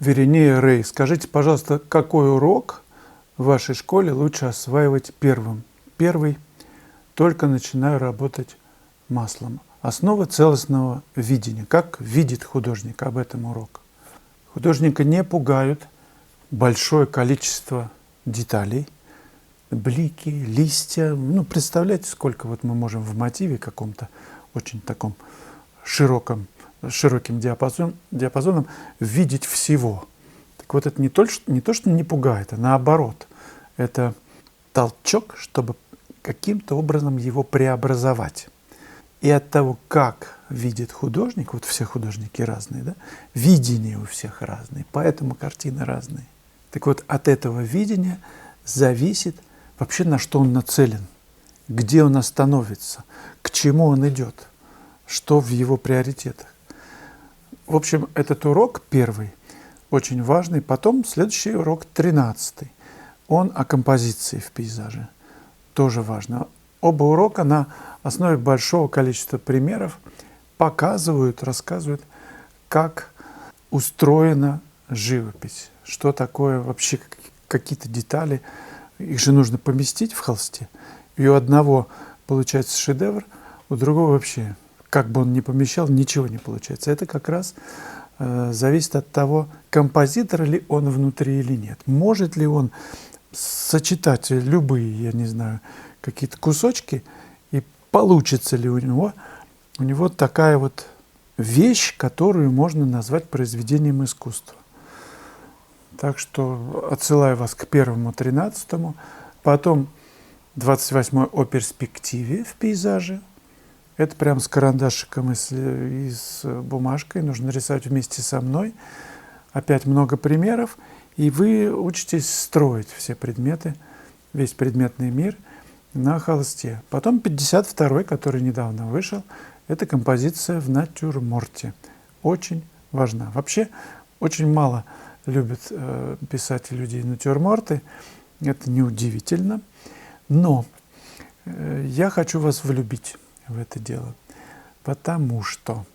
Веринея Рэй, скажите, пожалуйста, какой урок в вашей школе лучше осваивать первым? Первый, только начинаю работать маслом. Основа целостного видения. Как видит художник, об этом урок. Художника не пугают большое количество деталей, блики, листья. Ну, представляете, сколько вот мы можем в мотиве каком-то очень таком широким диапазоном видеть всего. Так вот, это не то, что не пугает, а наоборот. Это толчок, чтобы каким-то образом его преобразовать. И от того, как видит художник, вот все художники разные, да, видение у всех разное, поэтому картины разные. Так вот, от этого видения зависит вообще, на что он нацелен, где он остановится, к чему он идет, что в его приоритетах. В общем, этот урок первый очень важный. Потом следующий урок 13-й. Он о композиции в пейзаже. Тоже важно. Оба урока на основе большого количества примеров показывают, рассказывают, как устроена живопись, что такое вообще какие-то детали. Их же нужно поместить в холсте. И у одного получается шедевр, у другого вообще, как бы он ни помещал, ничего не получается. Это как раз зависит от того, композитор ли он внутри или нет. Может ли он сочетать любые, я не знаю, какие-то кусочки, и получится ли у него такая вот вещь, которую можно назвать произведением искусства. Так что отсылаю вас к первому 13-му, потом 28-й о перспективе в пейзаже. Это прям с карандашиком и с бумажкой, нужно рисовать вместе со мной. Опять много примеров, и вы учитесь строить все предметы, весь предметный мир на холсте. Потом 52-й, который недавно вышел, это композиция в натюрморте. Очень важна. Вообще, очень мало любят писать люди натюрморты, это неудивительно, но я хочу вас влюбить в это дело, потому что,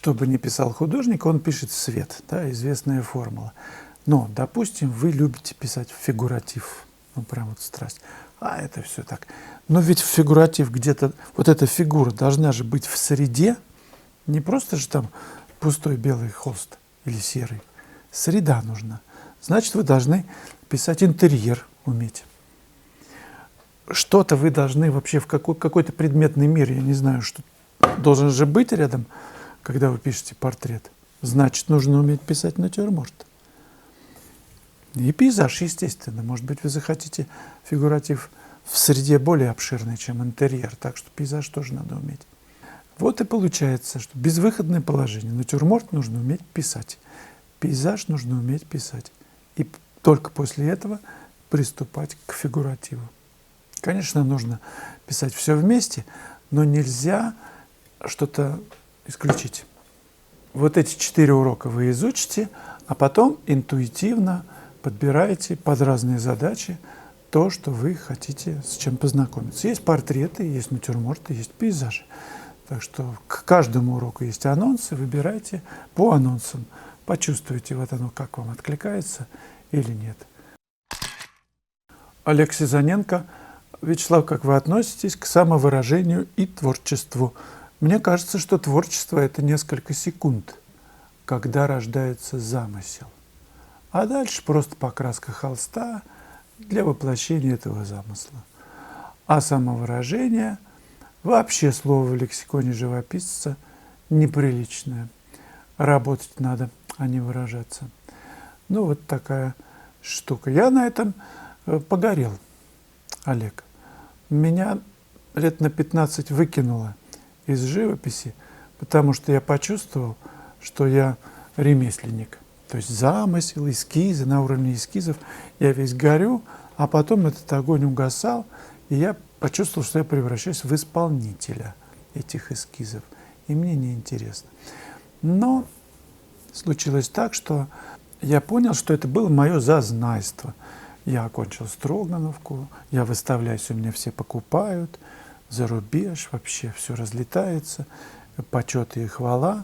бы ни писал художник, он пишет свет, да, известная формула. Но, допустим, вы любите писать фигуратив, ну прям вот страсть, а это все так. Но ведь фигуратив где-то, вот эта фигура должна же быть в среде, не просто же там пустой белый холст или серый. Среда нужна. Значит, вы должны писать интерьер, уметь. Что-то вы должны вообще в какой-то предметный мир, я не знаю, что должен же быть рядом, когда вы пишете портрет. Значит, нужно уметь писать натюрморт. И пейзаж, естественно. Может быть, вы захотите фигуратив в среде более обширной, чем интерьер. Так что пейзаж тоже надо уметь. Вот и получается, что безвыходное положение. Натюрморт нужно уметь писать. Пейзаж нужно уметь писать. И только после этого приступать к фигуративу. Конечно, нужно писать все вместе, но нельзя что-то исключить. Вот эти 4 урока вы изучите, а потом интуитивно подбираете под разные задачи то, что вы хотите, с чем познакомиться. Есть портреты, есть натюрморты, есть пейзажи. Так что к каждому уроку есть анонсы, выбирайте по анонсам. Почувствуйте, вот оно, как вам откликается или нет. Олег Сизаненко. Вячеслав, как вы относитесь к самовыражению и творчеству? Мне кажется, что творчество – это несколько секунд, когда рождается замысел. А дальше просто покраска холста для воплощения этого замысла. А самовыражение – вообще слово в лексиконе живописца неприличное. Работать надо, а не выражаться. Ну, вот такая штука. Я на этом погорел, Олег. Меня лет на 15 выкинуло из живописи, потому что я почувствовал, что я ремесленник. То есть замысел, эскизы, на уровне эскизов я весь горю, а потом этот огонь угасал, и я почувствовал, что я превращаюсь в исполнителя этих эскизов. И мне неинтересно. Но случилось так, что я понял, что это было мое зазнайство. Я окончил Строгановку, я выставляюсь, у меня все покупают, за рубеж, вообще все разлетается, почет и хвала.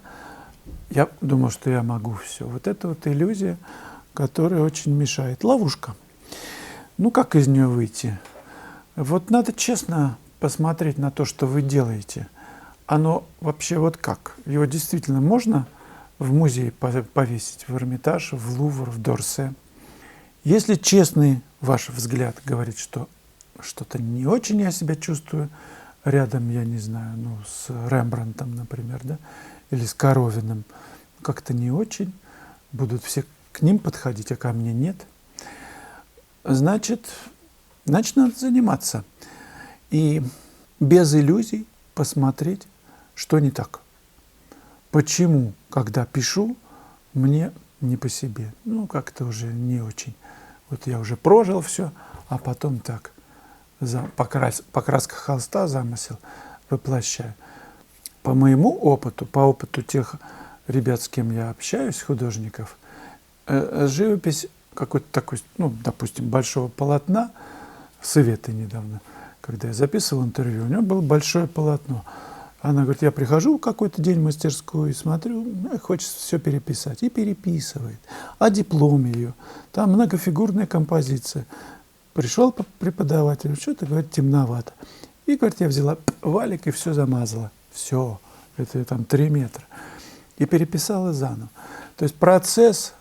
Я думал, что я могу все. Вот это вот иллюзия, которая очень мешает. Ловушка. Ну, как из нее выйти? Вот надо честно посмотреть на то, что вы делаете. Оно вообще вот как? Его действительно можно в музей повесить, в Эрмитаж, в Лувр, в Дорсе? Если честный ваш взгляд говорит, что что-то не очень я себя чувствую рядом, я не знаю, ну, с Рембрандтом, например, да, или с Коровиным, как-то не очень, будут все к ним подходить, а ко мне нет, значит, надо заниматься. И без иллюзий посмотреть, что не так. Почему, когда пишу, мне не по себе? Ну, как-то уже не очень. Вот я уже прожил все, а потом так, покраска холста, замысел воплощаю. По моему опыту, по опыту тех ребят, с кем я общаюсь, художников, живопись какой-то такой, ну, допустим, большого полотна, Светы недавно, когда я записывал интервью, у нее было большое полотно. Она говорит, я прихожу в какой-то день в мастерскую и смотрю, хочется все переписать. И переписывает. А диплом ее, там многофигурная композиция. Пришел преподаватель, что-то, говорит, темновато. И, говорит, я взяла валик и все замазала. Все, это там 3 метра. И переписала заново. То есть процесс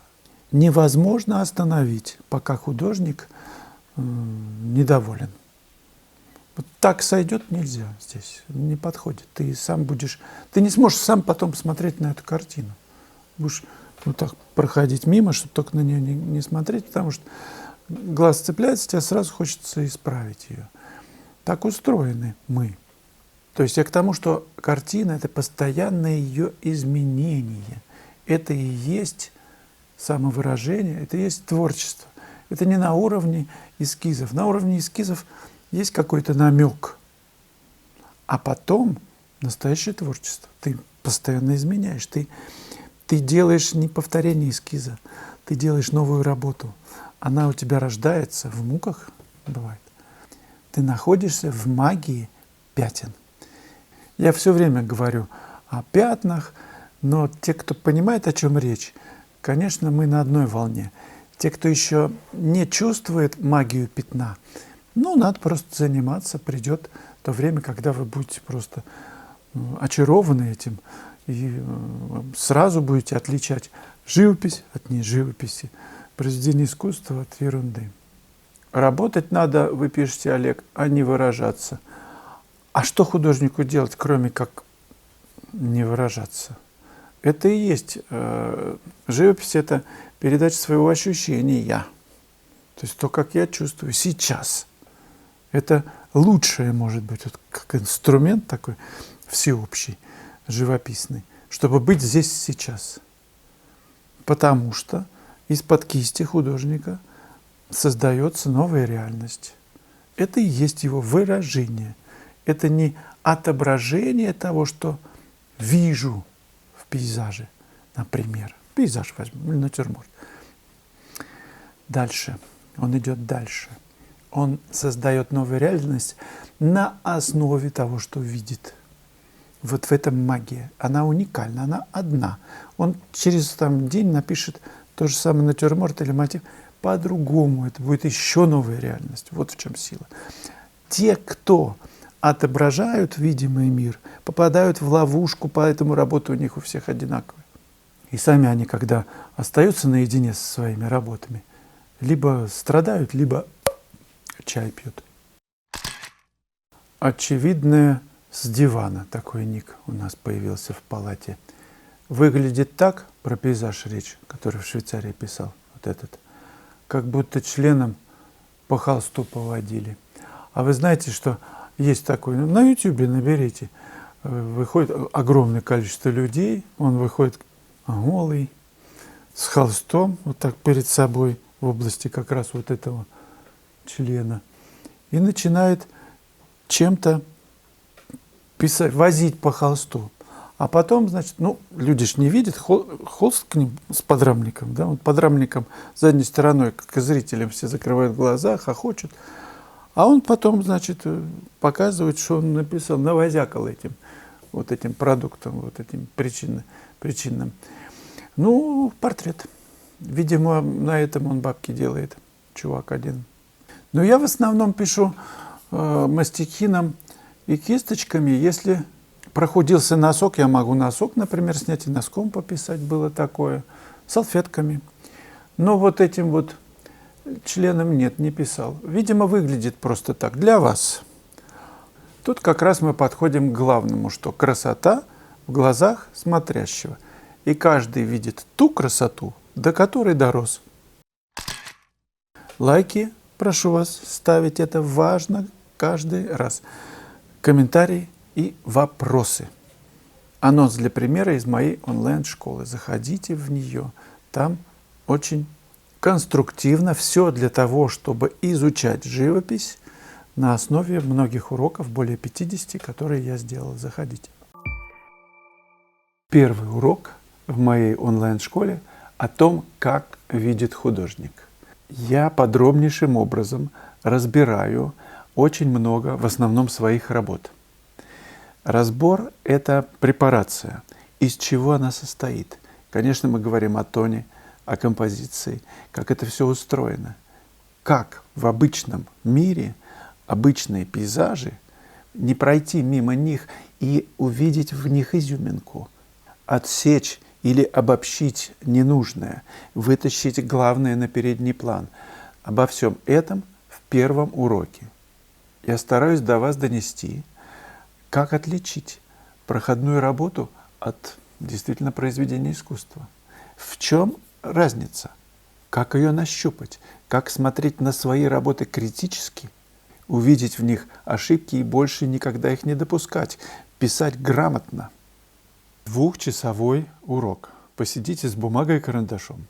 невозможно остановить, пока художник недоволен. Вот так сойдет нельзя здесь, не подходит. Ты сам будешь, ты не сможешь сам потом смотреть на эту картину. Будешь вот так проходить мимо, чтобы только на нее не смотреть, потому что глаз цепляется, тебе сразу хочется исправить ее. Так устроены мы. То есть я к тому, что картина – это постоянное ее изменение. Это и есть самовыражение, это и есть творчество. Это не на уровне эскизов. На уровне эскизов есть какой-то намек. А потом настоящее творчество. Ты постоянно изменяешь. Ты делаешь не повторение эскиза, ты делаешь новую работу. Она у тебя рождается в муках, бывает. Ты находишься в магии пятен. Я все время говорю о пятнах, но те, кто понимает, о чем речь, конечно, мы на одной волне. Те, кто еще не чувствует магию пятна, ну, надо просто заниматься. Придет то время, когда вы будете просто очарованы этим и сразу будете отличать живопись от неживописи, произведение искусства от ерунды. Работать надо, вы пишете, Олег, а не выражаться. А что художнику делать, кроме как не выражаться? Это и есть живопись, это передача своего ощущения. То есть то, как я чувствую сейчас. Это лучшее, может быть, вот как инструмент такой всеобщий, живописный, чтобы быть здесь сейчас. Потому что из-под кисти художника создается новая реальность. Это и есть его выражение. Это не отображение того, что вижу в пейзаже, например. Пейзаж возьмем, или натюрморт. Дальше. Он идет дальше. Он создает новую реальность на основе того, что видит. Вот в этом магия. Она уникальна, она одна. Он через день напишет то же самое натюрморт или мотив по-другому. Это будет еще новая реальность. Вот в чем сила. Те, кто отображают видимый мир, попадают в ловушку, поэтому работа у них у всех одинаковая. И сами они, когда остаются наедине со своими работами, либо страдают, либо чай пьют. Очевидное с дивана, такой ник у нас появился в палате. Выглядит так, про пейзаж речь, который в Швейцарии писал, вот этот, как будто членом по холсту поводили. А вы знаете, что есть такой, на Ютубе наберите, выходит огромное количество людей, он выходит голый, с холстом, вот так перед собой, в области как раз вот этого члена, и начинает чем-то писать, возить по холсту. А потом, значит, люди ж не видят, холст к ним с подрамником, да, он подрамником задней стороной, к зрителям все закрывают глаза, хохочут. А он потом, значит, показывает, что он написал, навозякал этим вот этим продуктом, вот этим причинным. Ну, портрет. Видимо, на этом он бабки делает, чувак один. Но я в основном пишу мастихином и кисточками. Если прохудился носок, я могу носок, например, снять и носком пописать, было такое, салфетками. Но вот этим вот членом нет, не писал. Видимо, выглядит просто так, для вас. Тут как раз мы подходим к главному, что красота в глазах смотрящего. И каждый видит ту красоту, до которой дорос. Лайки, прошу вас ставить, это важно каждый раз. Комментарии и вопросы. Анонс для примера из моей онлайн-школы. Заходите в нее. Там очень конструктивно все для того, чтобы изучать живопись на основе многих уроков, более 50, которые я сделал. Заходите. Первый урок в моей онлайн-школе о том, как видит художник. Я подробнейшим образом разбираю очень много, в основном, своих работ. Разбор – это препарация. Из чего она состоит? Конечно, мы говорим о тоне, о композиции, как это все устроено. Как в обычном мире обычные пейзажи, не пройти мимо них и увидеть в них изюминку, отсечь или обобщить ненужное, вытащить главное на передний план. Обо всем этом в первом уроке. Я стараюсь до вас донести, как отличить проходную работу от действительно произведения искусства. В чем разница? Как ее нащупать? Как смотреть на свои работы критически? Увидеть в них ошибки и больше никогда их не допускать. Писать грамотно. Двухчасовой урок. Посидите с бумагой и карандашом.